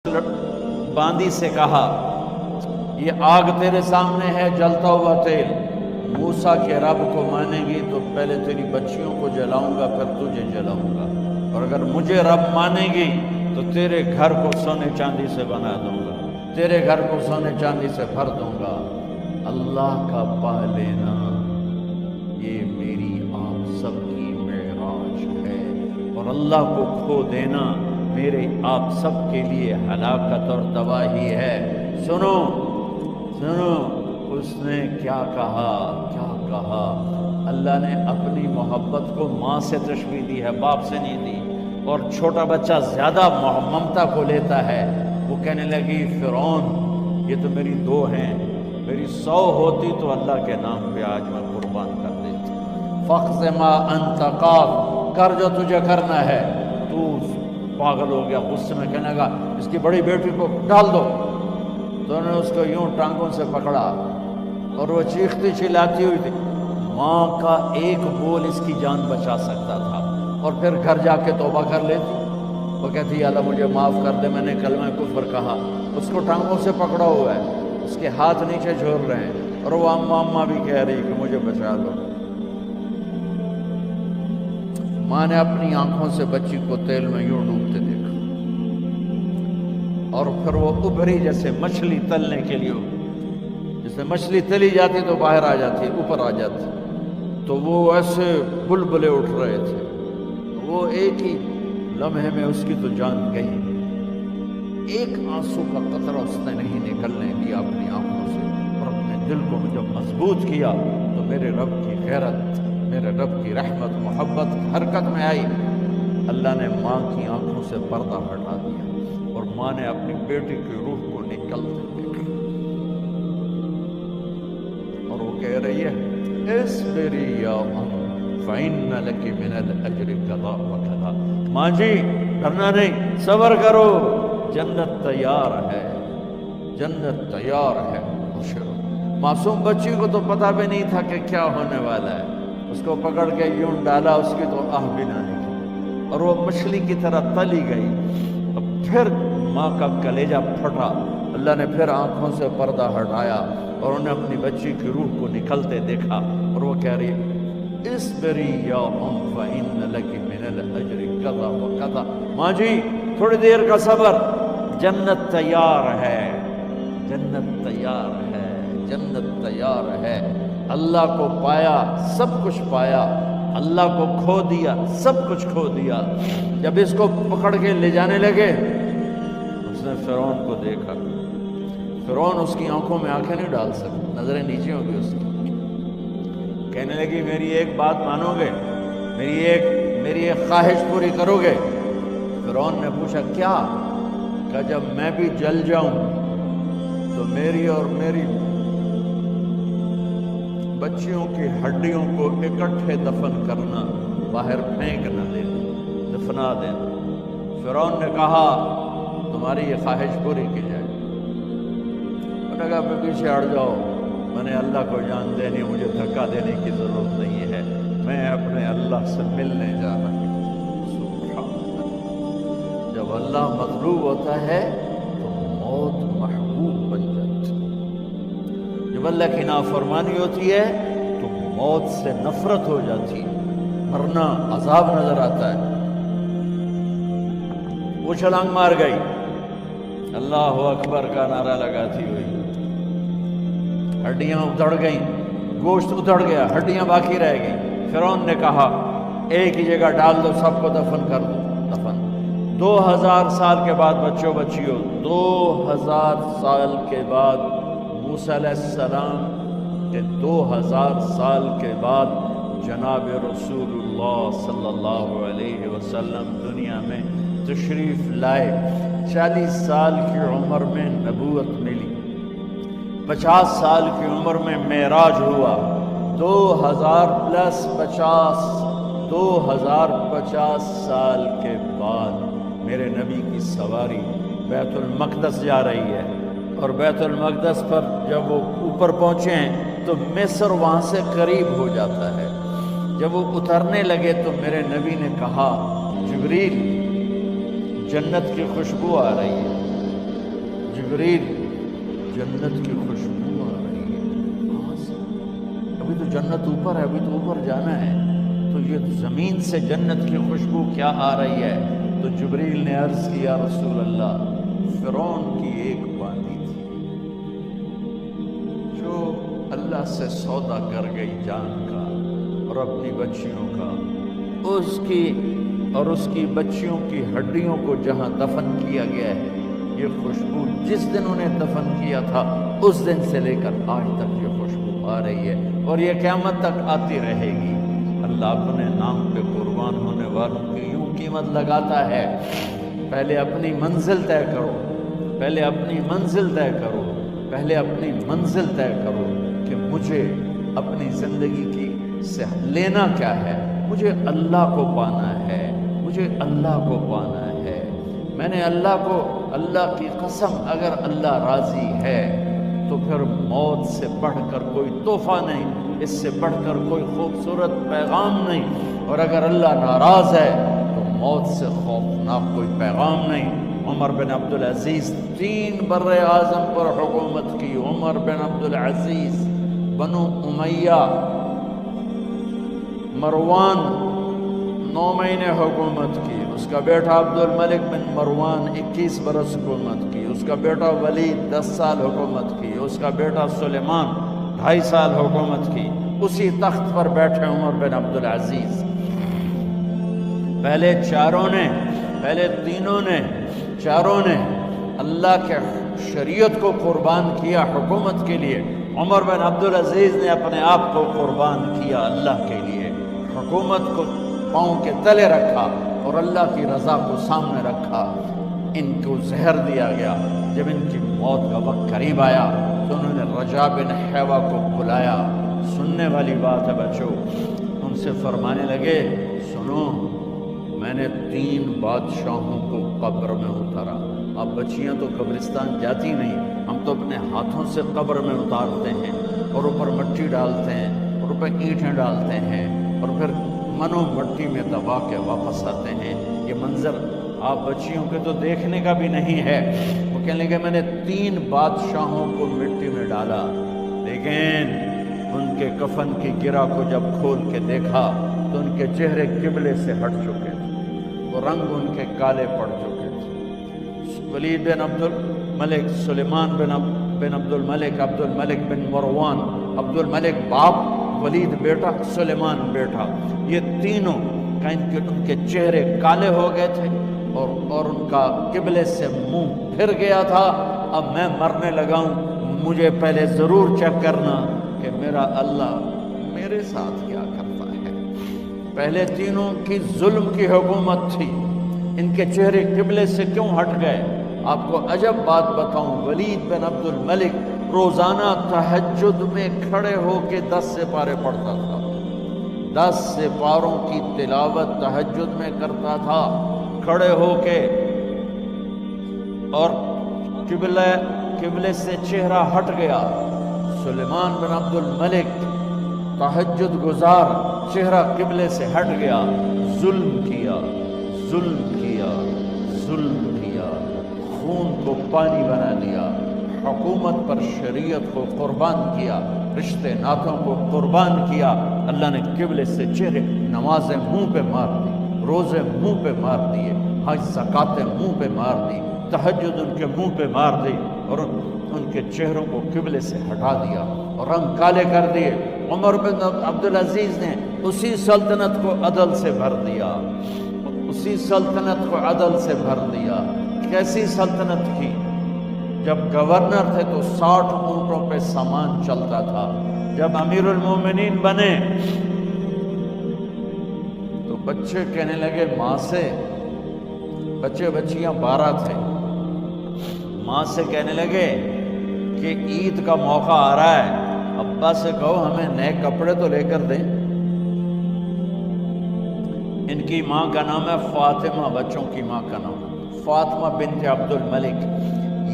باندی سے کہا یہ آگ تیرے سامنے ہے جلتا ہوا تیل، موسیٰ کے رب کو مانیں گی تو پہلے تیری بچیوں کو جلاؤں گا پھر تجھے جلاؤں گا، اور اگر مجھے رب مانیں گی تو تیرے گھر کو سونے چاندی سے بنا دوں گا، تیرے گھر کو سونے چاندی سے بھر دوں گا۔ اللہ کا پا لینا یہ میری آپ سب کی معراج ہے، اور اللہ کو کھو دینا میرے آپ سب کے لیے ہلاکت اور تباہی ہے۔ سنو سنو اس نے کیا کہا۔ اللہ نے اپنی محبت کو ماں سے تشبیہ دی ہے، باپ سے نہیں دی، اور چھوٹا بچہ زیادہ ممتا کو لیتا ہے۔ وہ کہنے لگی فرعون یہ تو میری 2 ہیں، میری 100 ہوتی تو اللہ کے نام پہ آج میں قربان کر دیتی۔ فَاقْضِ مَا أَنْتَ قَاضٍ، کر جو تجھے کرنا ہے۔ تو پاگل ہو گیا، غصے میں کہنے لگا اس کی بڑی بیٹی کو ڈال دو۔ تو انہوں نے اس کو یوں ٹانگوں سے پکڑا اور وہ چیختی چلاتی ہوئی تھی۔ ماں کا ایک بول اس کی جان بچا سکتا تھا، اور پھر گھر جا کے توبہ کر لیتی۔ وہ کہتی اللہ مجھے معاف کر دے، میں نے کلمہ کفر کہا۔ اس کو ٹانگوں سے پکڑا ہوا ہے، اس کے ہاتھ نیچے جھول رہے ہیں، اور وہ اماں بھی کہہ رہی کہ مجھے بچا دو۔ ماں نے اپنی آنکھوں سے بچی کو تیل میں یوں ڈوبتے دیکھا، اور پھر وہ ابھری جیسے مچھلی تلنے کے لیے، جیسے مچھلی تلی جاتی تو باہر آ جاتی، اوپر آ جاتی، تو وہ ایسے بلبلے اٹھ رہے تھے۔ وہ ایک ہی لمحے میں اس کی تو جان گئی، ایک آنسو کا قطرہ اس نے نہیں نکلنے دیا اپنی آنکھوں سے، اور اپنے دل کو جب مضبوط کیا تو میرے رب کی غیرت، میرے رب کی رحمت محبت حرکت میں آئی۔ اللہ نے ماں کی آنکھوں سے پردہ ہٹا دیا، اور ماں نے اپنی بیٹی کی روح کو نکلتے دیکھا، اور وہ کہہ رہی ہے اصبری یا ام فإن لک من الأجر کذا وکذا۔ ماں جی ڈرنا نہیں، صبر کرو، جنت تیار ہے، جنت تیار ہے، خوش رہو۔ معصوم بچی کو تو پتہ بھی نہیں تھا کہ کیا ہونے والا ہے، اس کو پکڑ کے یوں ڈالا، اس کی تو آہ بھی نہ نکلی، اور وہ مچھلی کی طرح تلی گئی۔ اب پھر ماں کا کلیجہ پھٹا، اللہ نے پھر آنکھوں سے پردہ ہٹایا، اور انہیں اپنی بچی کی روح کو نکلتے دیکھا، اور وہ کہہ رہی اصبری یا ام فإن لک من الأجر کذا وکذا۔ ماں جی تھوڑی دیر کا صبر، جنت تیار ہے، جنت تیار ہے، جنت تیار ہے۔ اللہ کو پایا سب کچھ پایا، اللہ کو کھو دیا سب کچھ کھو دیا۔ جب اس کو پکڑ کے لے جانے لگے، اس نے فرعون کو دیکھا۔ فرعون اس کی آنکھوں میں آنکھیں نہیں ڈال سکتا، نظریں نیچے ہو گئی اس کی۔ کہنے لگی میری ایک بات مانو گے، میری ایک خواہش پوری کرو گے؟ فرعون نے پوچھا کیا؟ کہ جب میں بھی جل جاؤں تو میری اور میری بچیوں کی ہڈیوں کو اکٹھے دفن کرنا، باہر پھینک نہ دینا، دفنا دینا۔ فرعون نے کہا تمہاری یہ خواہش پوری کی جائے۔ انہوں نے کہا میں پیچھے ہٹ جاؤ، میں نے اللہ کو جان دینی، مجھے دھکا دینے کی ضرورت نہیں ہے، میں اپنے اللہ سے ملنے جا رہا ہوں۔ سبحان اللہ، جب اللہ مطلوب ہوتا ہے تو موت محبوب بن جاتی ہے، جب اللہ کی نافرمانی ہوتی ہے تو موت سے نفرت ہو جاتی ہے، مرنا عذاب نظر آتا ہے۔ وہ چھلانگ مار گئی، اللہ اکبر کا نعرہ لگاتی ہوئی، ہڈیاں ادھڑ گئیں، گوشت ادھڑ گیا، ہڈیاں باقی رہ گئیں۔ فرعون نے کہا ایک ہی جگہ ڈال دو، سب کو دفن کر دو۔ دفن 2000 سال کے بعد، بچوں بچیوں 2000 سال کے بعد، موسیٰ علیہ السلام کے 2000 سال کے بعد جناب رسول اللہ صلی اللہ علیہ وسلم دنیا میں تشریف لائے۔ 40 سال کی عمر میں نبوت ملی، 50 سال کی عمر میں معراج ہوا، 2000 پلس 50، 2050 سال کے بعد میرے نبی کی سواری بیت المقدس جا رہی ہے، اور بیت المقدس پر جب وہ اوپر پہنچے ہیں تو مصر وہاں سے قریب ہو جاتا ہے۔ جب وہ اترنے لگے تو میرے نبی نے کہا جبریل جنت کی خوشبو آ رہی ہے، جبریل جنت کی خوشبو آ رہی ہے کہاں سے؟ ابھی تو جنت اوپر ہے، ابھی تو اوپر جانا ہے، تو یہ زمین سے جنت کی خوشبو کیا آ رہی ہے؟ تو جبریل نے عرض کیا رسول اللہ فرعون کی ایک باندی تھی جو اللہ سے سودا کر گئی جان کا اور اپنی بچیوں کا، اس کی بچیوں کی ہڈیوں کو جہاں دفن کیا گیا ہے، یہ خوشبو جس دن انہیں دفن کیا تھا اس دن سے لے کر آج تک یہ خوشبو آ رہی ہے اور یہ قیامت تک آتی رہے گی۔ اللہ اپنے نام پہ قربان ہونے والوں کی یوں قیمت لگاتا ہے، پہلے اپنی منزل طے کرو، پہلے اپنی منزل طے کرو، پہلے اپنی منزل طے کرو کہ مجھے اپنی زندگی کی سے لینا کیا ہے، مجھے اللہ کو پانا ہے، مجھے اللہ کو پانا ہے۔ میں نے اللہ کی قسم اگر اللہ راضی ہے تو پھر موت سے بڑھ کر کوئی تحفہ نہیں، اس سے بڑھ کر کوئی خوبصورت پیغام نہیں، اور اگر اللہ ناراض ہے تو موت سے خوفناک کوئی پیغام نہیں۔ عمر بن عبدالعزیز 3 بر اعظم پر حکومت کی، عمر بن عبدالعزیز، بنو امیہ، مروان 9 مہینے حکومت کی، اس کا بیٹا عبد الملک بن مروان 21 برس حکومت کی، اس کا بیٹا ولید 10 سال حکومت کی، اس کا بیٹا سلیمان 2.5 سال حکومت کی۔ اسی تخت پر بیٹھے عمر بن عبدالعزیز۔ پہلے چاروں نے اللہ کے شریعت کو قربان کیا حکومت کے لیے، عمر بن عبدالعزیز نے اپنے آپ کو قربان کیا اللہ کے لیے، حکومت کو پاؤں کے تلے رکھا اور اللہ کی رضا کو سامنے رکھا۔ ان کو زہر دیا گیا، جب ان کی موت کا وقت قریب آیا تو انہوں نے رجا بن حیوہ کو بلایا۔ سننے والی بات ہے بچوں، ان سے فرمانے لگے سنو، میں نے 3 بادشاہوں کو قبر میں اتارا۔ اب بچیاں تو قبرستان جاتی نہیں، ہم تو اپنے ہاتھوں سے قبر میں اتارتے ہیں اور اوپر مٹی ڈالتے ہیں اور اوپر اینٹیں ڈالتے ہیں اور پھر منو مٹی میں دبا کے واپس آتے ہیں۔ یہ منظر آپ بچیوں کے تو دیکھنے کا بھی نہیں ہے۔ وہ کہنے لگے میں نے 3 بادشاہوں کو مٹی میں ڈالا، لیکن ان کے کفن کی گرہ کو جب کھول کے دیکھا تو ان کے چہرے قبلے سے ہٹ چکے تھے، وہ رنگ ان کے کالے پڑ چکے تھے۔ ولید بن عبد الملک، سلیمان بن عبد الملک بن مروان، عبد الملک باپ، ولید بیٹا، سلیمان بیٹا، یہ تینوں ان کے چہرے کالے ہو گئے تھے اور ان کا قبلے سے منہ پھر گیا تھا۔ اب میں مرنے لگا ہوں، مجھے پہلے ضرور چیک کرنا کہ میرا اللہ میرے ساتھ کیا کرتا ہے۔ پہلے تینوں کی ظلم کی حکومت تھی، ان کے چہرے قبلے سے کیوں ہٹ گئے؟ آپ کو عجب بات بتاؤں، ولید بن عبد الملک روزانہ تہجد میں کھڑے ہو کے 10 سپارے پڑھتا تھا، 10 سپاروں کی تلاوت تہجد میں کرتا تھا کھڑے ہو کے، اور قبلے سے چہرہ ہٹ گیا۔ سلیمان بن عبد الملک تہجد گزار، چہرہ قبلے سے ہٹ گیا، ظلم کیا، خون کو پانی بنا دیا، حکومت پر شریعت کو قربان کیا، رشتے ناتوں کو قربان کیا۔ اللہ نے قبلے سے چہرے، نمازیں منہ پہ مار دی، روزے منہ پہ مار دیے، حج زکاتیں منہ پہ مار دی، تہجد ان کے منہ پہ مار دی اور ان کے چہروں کو قبلے سے ہٹا دیا اور رنگ کالے کر دیے۔ عمر بن عبدالعزیز نے اسی سلطنت کو عدل سے بھر دیا، کیسی سلطنت کی؟ جب گورنر تھے تو 60 اونٹوں پہ سامان چلتا تھا، جب امیر المومنین بنے تو بچے کہنے لگے ماں سے، بچیاں 12 تھے، ماں سے کہنے لگے کہ عید کا موقع آ رہا ہے، ابا سے کہو ہمیں نئے کپڑے تو لے کر دیں۔ ان کی ماں کا نام ہے فاطمہ، بچوں کی ماں کا نام فاطمہ بنت عبد الملک۔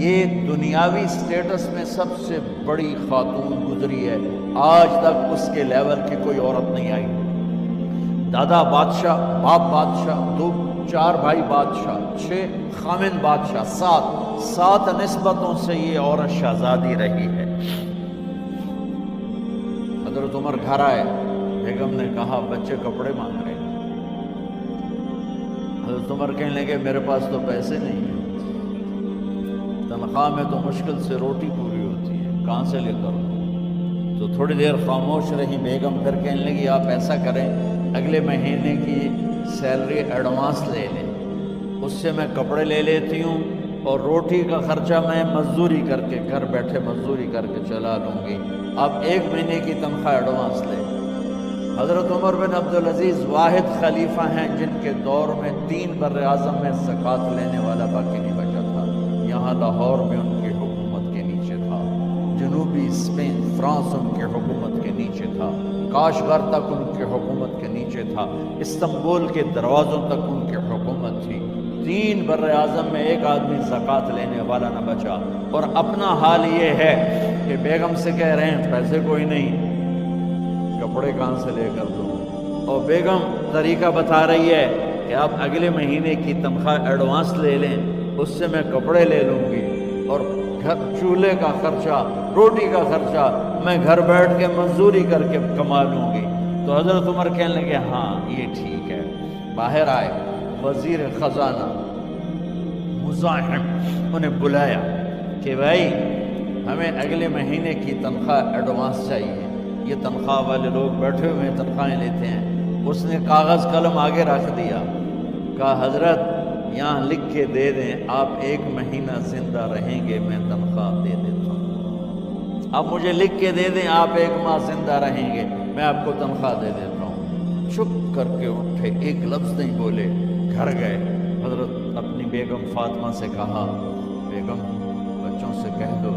یہ دنیاوی سٹیٹس میں سب سے بڑی خاتون گزری ہے، آج تک اس کے لیول کی کوئی عورت نہیں آئی۔ دادا بادشاہ، باپ بادشاہ، 4 بھائی بادشاہ، 6 خامن بادشاہ، 7 7 نسبتوں سے یہ عورت شہزادی رہی ہے۔ حضرت عمر گھر آئے، بیگم نے کہا بچے کپڑے مانگ رہے ہیں۔ حضرت عمر کہنے لگے میرے پاس تو پیسے نہیں ہیں، تنخواہ میں تو مشکل سے روٹی پوری ہوتی ہے، کہاں سے لے کر دوں؟ تو تھوڑی دیر خاموش رہی بیگم، پھر کہنے لگی آپ ایسا کریں اگلے مہینے کی سیلری ایڈوانس لے لیں، اس سے میں کپڑے لے لیتی ہوں اور روٹی کا خرچہ میں مزدوری کر کے گھر بیٹھے مزدوری کر کے چلا لوں گی، آپ 1 مہینے کی تنخواہ ایڈوانس لیں۔ حضرت عمر بن عبدالعزیز واحد خلیفہ ہیں جن کے دور میں 3 بر اعظم میں زکوٰۃ لینے والا باقی نہیں بچا تھا۔ یہاں لاہور میں ان کی حکومت کے نیچے تھا، جنوبی اسپین فرانس ان کی حکومت کے نیچے تھا، کاشغر تک ان کی حکومت کے نیچے تھا، استنبول کے دروازوں تک ان کی حکومت تھی۔ 3 بر اعظم میں ایک آدمی زکوٰۃ لینے والا نہ بچا، اور اپنا حال یہ ہے کہ بیگم سے کہہ رہے ہیں پیسے کوئی نہیں، کپڑے کہاں سے لے کر دوں؟ اور بیگم طریقہ بتا رہی ہے کہ آپ اگلے مہینے کی تنخواہ ایڈوانس لے لیں، اس سے میں کپڑے لے لوں گی اور گھر چولہے کا خرچہ روٹی کا خرچہ میں گھر بیٹھ کے مزدوری کر کے کما لوں گی۔ تو حضرت عمر کہنے لگے ہاں یہ ٹھیک ہے۔ باہر آئے، وزیر خزانہ مزاحم انہیں بلایا کہ بھائی ہمیں اگلے مہینے کی تنخواہ ایڈوانس چاہیے، یہ تنخواہ والے لوگ بیٹھے ہوئے تنخواہیں لیتے ہیں۔ اس نے کاغذ قلم آگے رکھ دیا، کہا حضرت یہاں لکھ کے دے دیں آپ 1 مہینہ زندہ رہیں گے میں تنخواہ دے دیتا ہوں، آپ مجھے لکھ کے دے دیں آپ 1 ماہ زندہ رہیں گے میں آپ کو تنخواہ دے دیتا ہوں۔ چپ کر کے اٹھے، ایک لفظ نہیں بولے، گھر گئے۔ حضرت اپنی بیگم فاطمہ سے کہا بیگم بچوں سے کہہ دو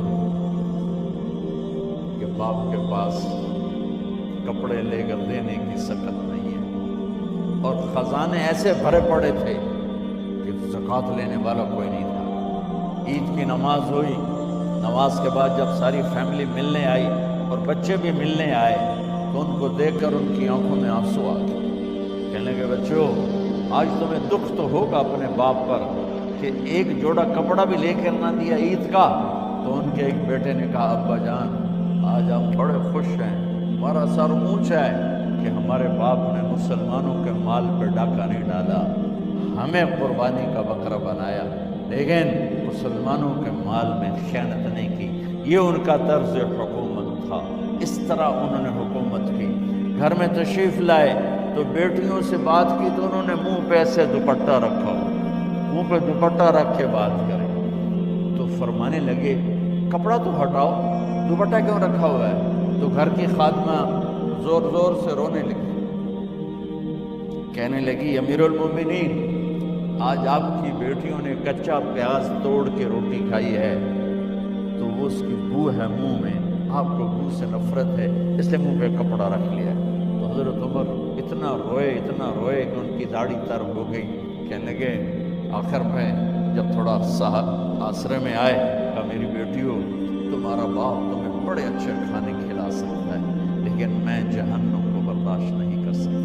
کہ باپ کے پاس کپڑے لے کر دینے کی سکت نہیں ہے، اور خزانے ایسے بھرے پڑے تھے کہ زکوٰۃ لینے والا کوئی نہیں تھا۔ عید کی نماز ہوئی، نماز کے بعد جب ساری فیملی ملنے آئی اور بچے بھی ملنے آئے تو ان کو دیکھ کر ان کی آنکھوں میں آنسو آ گئے۔ کہنے لگے بچوں آج تمہیں دکھ تو ہوگا اپنے باپ پر کہ ایک جوڑا کپڑا بھی لے کر نہ دیا عید کا۔ تو ان کے ایک بیٹے نے کہا ابا جان آج ہم بڑے خوش ہیں، ہمارا سر اونچا ہے کہ ہمارے باپ نے مسلمانوں کے مال پہ ڈاکہ نہیں ڈالا، ہمیں قربانی کا بکرا بنایا، لیکن مسلمانوں کے مال میں خیانت نہیں کی۔ یہ ان کا طرز حکومت تھا، اس طرح انہوں نے حکومت کی۔ گھر میں تشریف لائے تو بیٹیوں سے بات کی تو انہوں نے منہ پہ ایسے دوپٹہ رکھا ہو، منہ پہ دوپٹہ رکھ کے بات کرے۔ تو فرمانے لگے کپڑا تو ہٹاؤ، دوپٹہ کیوں رکھا ہوا ہے؟ تو گھر کی خادمہ زور زور سے رونے لگی، کہنے لگی امیر المومنین آج آپ کی بیٹیوں نے کچا پیاز توڑ کے روٹی کھائی ہے تو وہ اس کی بو ہے منہ میں، آپ کو بو سے نفرت ہے اس لیے منہ پہ کپڑا رکھ لیا ہے۔ تو حضرت عمر اتنا روئے کہ ان کی داڑھی تر ہو گئی۔ کہنے لگے آخر میں جب تھوڑا آسرے میں آئے کہا میری بیٹیوں تمہارا باپ تمہیں بڑے اچھے کھانے کھلا سکتا ہے لیکن میں جہنم کو برداشت نہیں کر سکتا،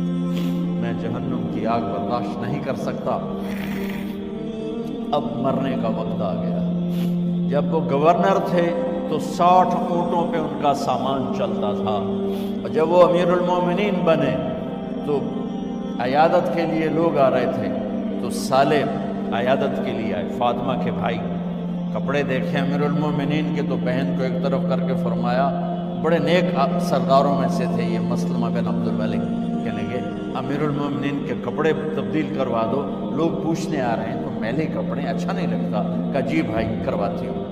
میں جہنم کی آگ برداشت نہیں کر سکتا۔ اب مرنے کا وقت آ گیا۔ جب وہ گورنر تھے تو 60 اونٹوں پہ ان کا سامان چلتا تھا، اور جب وہ امیر المومنین بنے تو عیادت کے لیے لوگ آ رہے تھے تو سالم عیادت کے لیے آئے، فاطمہ کے بھائی۔ کپڑے دیکھے امیر المومنین کے تو بہن کو ایک طرف کر کے فرمایا، بڑے نیک سرداروں میں سے تھے یہ مسلمہ بن عبد الملک، کہنے لگے امیر المومنین کے کپڑے تبدیل کروا دو، لوگ پوچھنے آ رہے ہیں تو میلے کپڑے اچھا نہیں لگتا۔ کہا جی بھائی کرواتی ہوں۔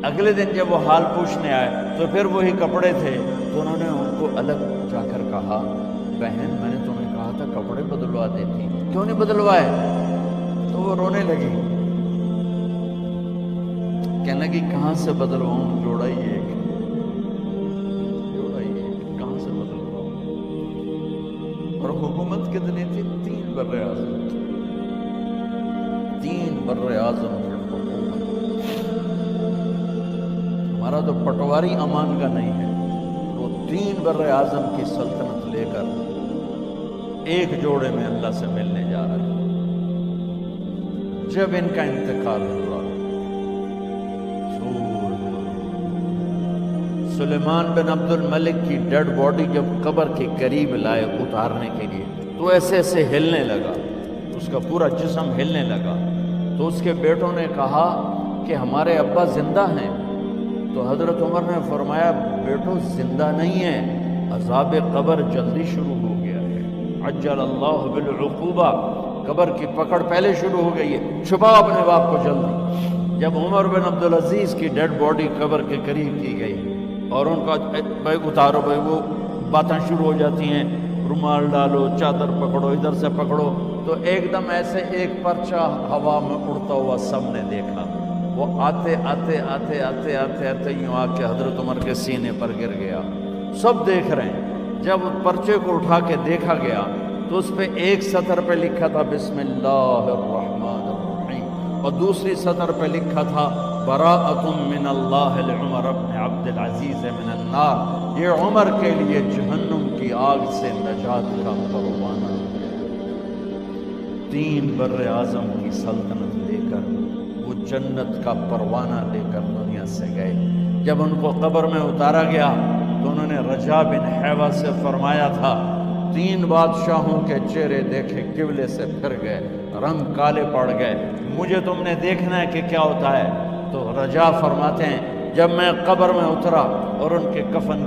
اگلے دن جب وہ حال پوچھنے آئے تو پھر وہی کپڑے تھے تو انہوں نے ان کو الگ جا کر کہا بہن میں نے تمہیں کہا تھا کپڑے بدلوا دیتی، کیوں نہیں بدلوائے؟ تو وہ رونے لگی، کہنے لگی کہاں سے بدلواؤں، جوڑا ہی ایک کہاں سے بدلواؤں؟ اور حکومت کتنی تھی؟ 3 بر اعظم، 3 بر اعظم کی حکومت۔ ہمارا تو پٹواری امان کا نہیں ہے، وہ 3 بر اعظم کی سلطنت لے کر ایک جوڑے میں اللہ سے ملنے جا رہا ہے۔ جب ان کا انتقال ہوا سلیمان بن عبد الملک کی ڈیڈ باڈی جب قبر کے قریب لائے اتارنے کے لیے تو ایسے ایسے ہلنے لگا، اس کا پورا جسم ہلنے لگا۔ تو اس کے بیٹوں نے کہا کہ ہمارے ابا زندہ ہیں، تو حضرت عمر نے فرمایا بیٹو زندہ نہیں ہے، عذاب قبر جلدی شروع ہو گیا ہے، عجل اللہ بالعقوبہ، قبر کی پکڑ پہلے شروع ہو گئی ہے، چھپاؤ اپنے باپ کو جلدی۔ جب عمر بن عبدالعزیز کی ڈیڈ باڈی قبر کے قریب کی گئی اور ان کا بھائی اتارو بھائی، وہ باتیں شروع ہو جاتی ہیں، رومال ڈالو، چادر پکڑو، ادھر سے پکڑو، تو ایک دم ایسے ایک پرچہ ہوا میں اڑتا ہوا سب نے دیکھا، وہ آتے آتے آتے آتے آتے آتے یوں آ کے حضرت عمر کے سینے پر گر گیا۔ سب دیکھ رہے ہیں۔ جب پرچے کو اٹھا کے دیکھا گیا تو اس پہ ایک سطر پہ لکھا تھا بسم اللہ الرحمن الرحیم، اور دوسری سطر پہ لکھا تھا براءۃ من اللہ لعمر بن عبد العزیز من النار، یہ عمر کے لیے جہنم کی آگ سے نجات کا پروانہ۔ 3 بر اعظم کی سلطنت لے کر وہ جنت کا پروانہ لے کر دنیا سے گئے۔ جب ان کو قبر میں اتارا گیا تو انہوں نے رجا بن حیوہ سے فرمایا تھا 3 بادشاہوں کے چہرے دیکھے قبلے سے پھر گئے، رنگ کالے پڑ گئے، مجھے تم نے دیکھنا ہے کہ کیا ہوتا ہے۔ تو رجا فرماتے ہیں جب میں قبر میں اترا اور ان کے کفن